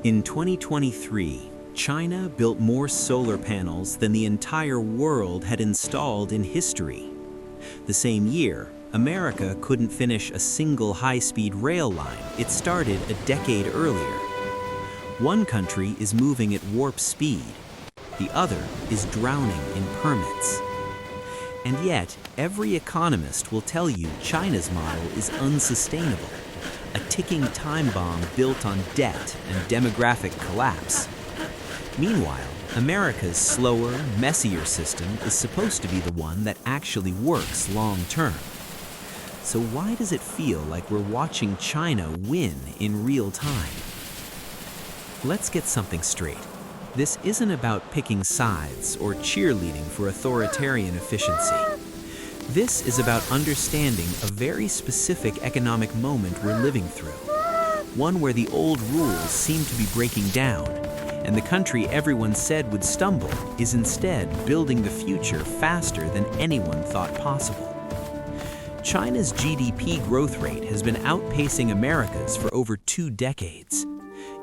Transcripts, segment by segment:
In 2023, China built more solar panels than the entire world had installed in history. The same year, America couldn't finish a single high-speed rail line it started a decade earlier. One country is moving at warp speed, the other is drowning in permits. And yet, every economist will tell you China's model is unsustainable, a ticking time bomb built on debt and demographic collapse. Meanwhile, America's slower, messier system is supposed to be the one that actually works long-term. So why does it feel like we're watching China win in real time? Let's get something straight. This isn't about picking sides or cheerleading for authoritarian efficiency. This is about understanding a very specific economic moment we're living through. One where the old rules seem to be breaking down, and the country everyone said would stumble is instead building the future faster than anyone thought possible. China's GDP growth rate has been outpacing America's for over 2 decades.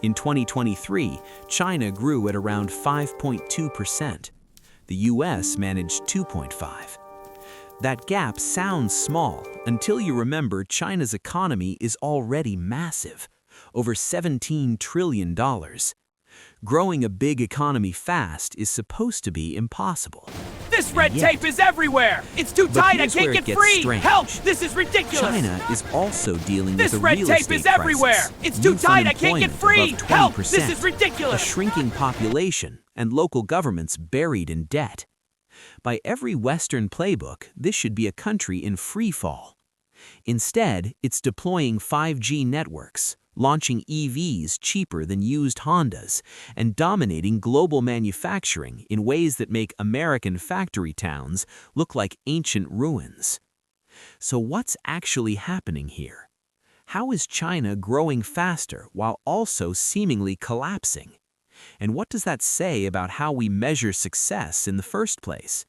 In 2023, China grew at around 5.2%. The US managed 2.5%. That gap sounds small until you remember China's economy is already massive, over $17 trillion. Growing a big economy fast is supposed to be impossible. This red tape is everywhere! It's too tight, I can't get free! Help! This is ridiculous! China is also dealing with a real estate crisis. This red tape is everywhere! It's too tight, I can't get free! Help! This is A ridiculous! shrinking population and local governments buried in debt. By every Western playbook, this should be a country in free fall. Instead, it's deploying 5G networks, launching EVs cheaper than used Hondas, and dominating global manufacturing in ways that make American factory towns look like ancient ruins. So what's actually happening here? How is China growing faster while also seemingly collapsing? And what does that say about how we measure success in the first place?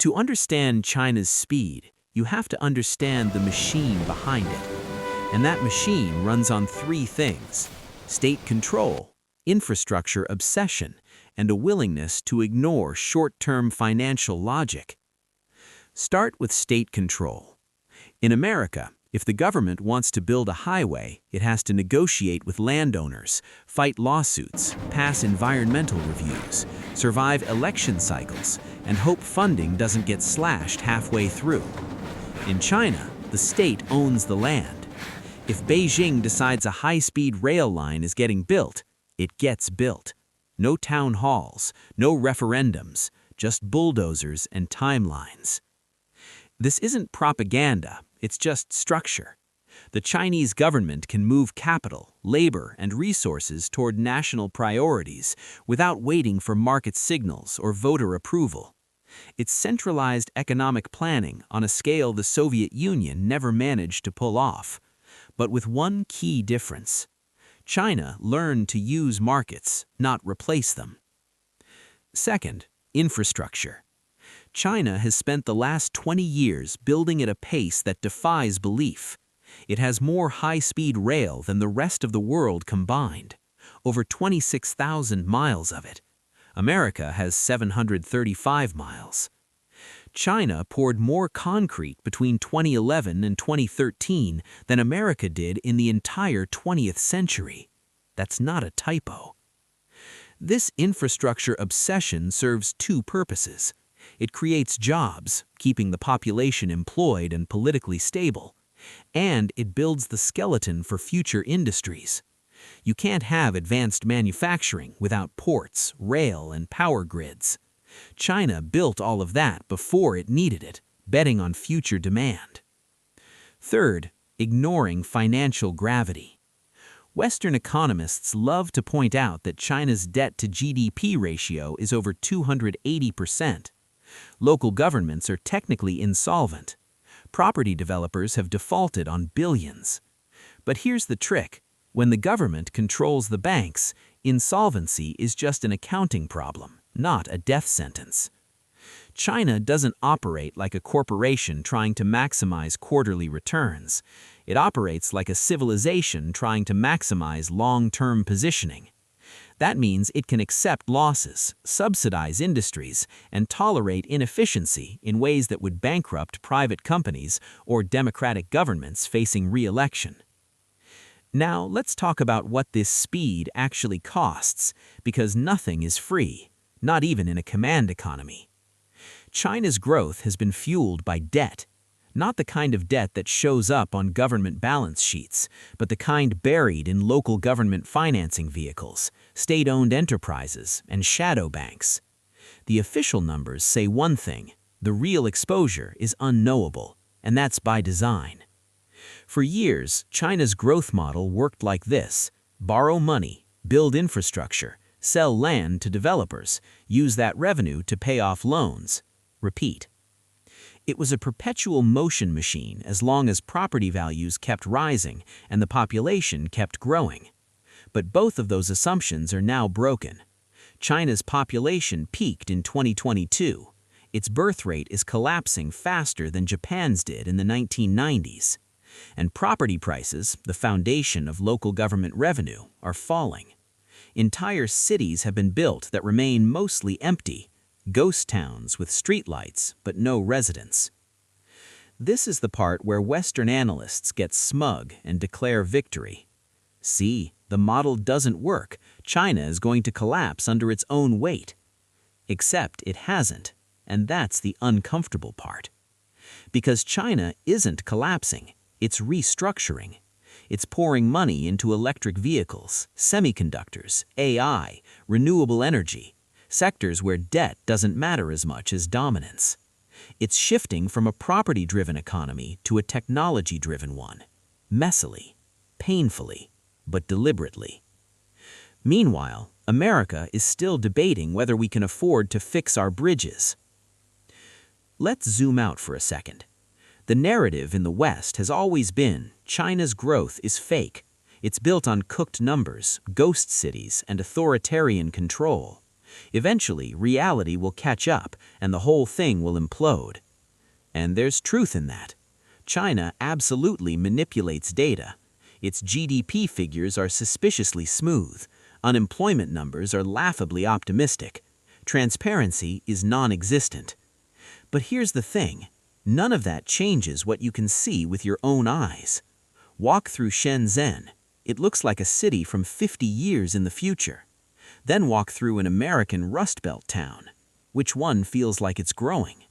To understand China's speed, you have to understand the machine behind it. And that machine runs on 3 things: state control, infrastructure obsession, and a willingness to ignore short-term financial logic. Start with state control. In America, if the government wants to build a highway, it has to negotiate with landowners, fight lawsuits, pass environmental reviews, survive election cycles, and hope funding doesn't get slashed halfway through. In China, the state owns the land. If Beijing decides a high-speed rail line is getting built, it gets built. No town halls, no referendums, just bulldozers and timelines. This isn't propaganda, it's just structure. The Chinese government can move capital, labor, and resources toward national priorities without waiting for market signals or voter approval. It's centralized economic planning on a scale the Soviet Union never managed to pull off. But with one key difference. China learned to use markets, not replace them. Second, infrastructure. China has spent the last 20 years building at a pace that defies belief. It has more high-speed rail than the rest of the world combined, over 26,000 miles of it. America has 735 miles. China poured more concrete between 2011 and 2013 than America did in the entire 20th century. That's not a typo. This infrastructure obsession serves 2 purposes. It creates jobs, keeping the population employed and politically stable, and it builds the skeleton for future industries. You can't have advanced manufacturing without ports, rail, and power grids. China built all of that before it needed it, betting on future demand. Third, ignoring financial gravity. Western economists love to point out that China's debt-to-GDP ratio is over 280%. Local governments are technically insolvent. Property developers have defaulted on billions. But here's the trick. When the government controls the banks, insolvency is just an accounting problem, not a death sentence. China doesn't operate like a corporation trying to maximize quarterly returns. It operates like a civilization trying to maximize long-term positioning. That means it can accept losses, subsidize industries, and tolerate inefficiency in ways that would bankrupt private companies or democratic governments facing re-election. Now, let's talk about what this speed actually costs, because nothing is free, not even in a command economy. China's growth has been fueled by debt, not the kind of debt that shows up on government balance sheets, but the kind buried in local government financing vehicles, state-owned enterprises, and shadow banks. The official numbers say one thing: the real exposure is unknowable, and that's by design. For years, China's growth model worked like this: borrow money, build infrastructure, sell land to developers, use that revenue to pay off loans. Repeat. It was a perpetual motion machine as long as property values kept rising and the population kept growing. But both of those assumptions are now broken. China's population peaked in 2022. Its birth rate is collapsing faster than Japan's did in the 1990s. And property prices, the foundation of local government revenue, are falling. Entire cities have been built that remain mostly empty, ghost towns with streetlights but no residents. This is the part where Western analysts get smug and declare victory. See, the model doesn't work. China is going to collapse under its own weight. Except it hasn't, and that's the uncomfortable part. Because China isn't collapsing, it's restructuring. It's pouring money into electric vehicles, semiconductors, AI, renewable energy, sectors where debt doesn't matter as much as dominance. It's shifting from a property-driven economy to a technology-driven one, messily, painfully, but deliberately. Meanwhile, America is still debating whether we can afford to fix our bridges. Let's zoom out for a second. The narrative in the West has always been China's growth is fake. It's built on cooked numbers, ghost cities, and authoritarian control. Eventually, reality will catch up and the whole thing will implode. And there's truth in that. China absolutely manipulates data. Its GDP figures are suspiciously smooth. Unemployment numbers are laughably optimistic. Transparency is non-existent. But here's the thing. None of that changes what you can see with your own eyes. Walk through Shenzhen. It looks like a city from 50 years in the future. Then walk through an American Rust Belt town. Which one feels like it's growing?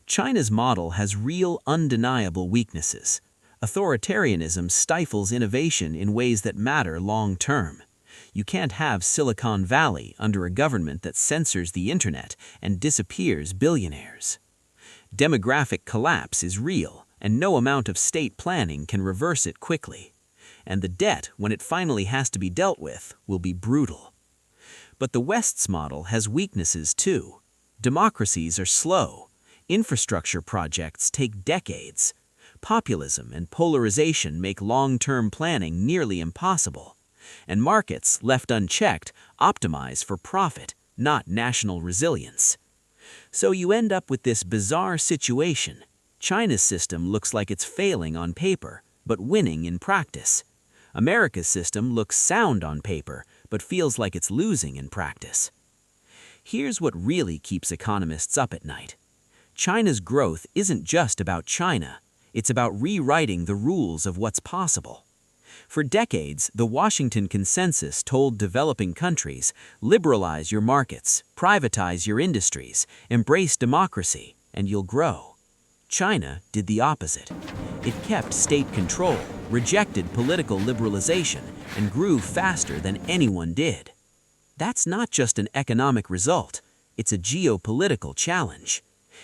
China's model has real, undeniable weaknesses. Authoritarianism stifles innovation in ways that matter long-term. You can't have Silicon Valley under a government that censors the internet and disappears billionaires. Demographic collapse is real, and no amount of state planning can reverse it quickly. And the debt, when it finally has to be dealt with, will be brutal. But the West's model has weaknesses too. Democracies are slow. Infrastructure projects take decades. Populism and polarization make long-term planning nearly impossible. And markets, left unchecked, optimize for profit, not national resilience. So you end up with this bizarre situation. China's system looks like it's failing on paper, but winning in practice. America's system looks sound on paper, but feels like it's losing in practice. Here's what really keeps economists up at night. China's growth isn't just about China. It's about rewriting the rules of what's possible. For decades, the Washington Consensus told developing countries, liberalize your markets, privatize your industries, embrace democracy, and you'll grow. China did the opposite. It kept state control, rejected political liberalization, and grew faster than anyone did. That's not just an economic result, it's a geopolitical challenge.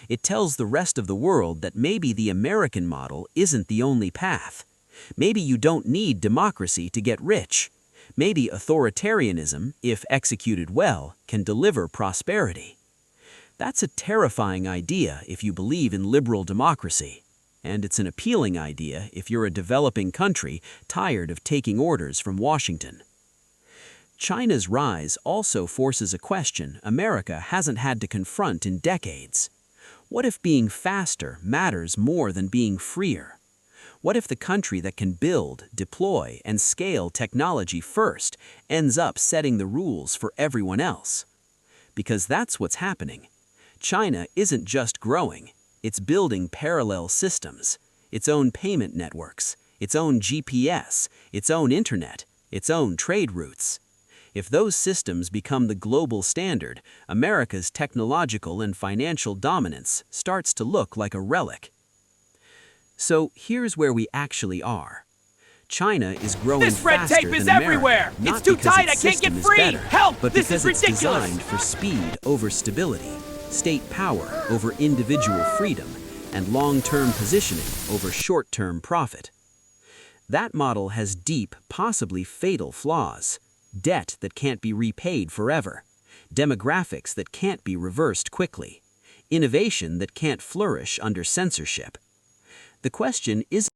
It tells the rest of the world that maybe the American model isn't the only path. Maybe you don't need democracy to get rich. Maybe authoritarianism, if executed well, can deliver prosperity. That's a terrifying idea if you believe in liberal democracy. And it's an appealing idea if you're a developing country tired of taking orders from Washington. China's rise also forces a question America hasn't had to confront in decades. What if being faster matters more than being freer? What if the country that can build, deploy, and scale technology first ends up setting the rules for everyone else? Because that's what's happening. China isn't just growing, it's building parallel systems, its own payment networks, its own GPS, its own internet, its own trade routes. If those systems become the global standard, America's technological and financial dominance starts to look like a relic. So here's where we actually are. China is growing This red faster tape is than America, everywhere. not It's too because tight. its I can't get system is free. better, Help! but This because is it's ridiculous. designed for speed over stability, state power over individual freedom, and long-term positioning over short-term profit. That model has deep, possibly fatal flaws. Debt that can't be repaid forever. Demographics that can't be reversed quickly. Innovation that can't flourish under censorship. The question isn't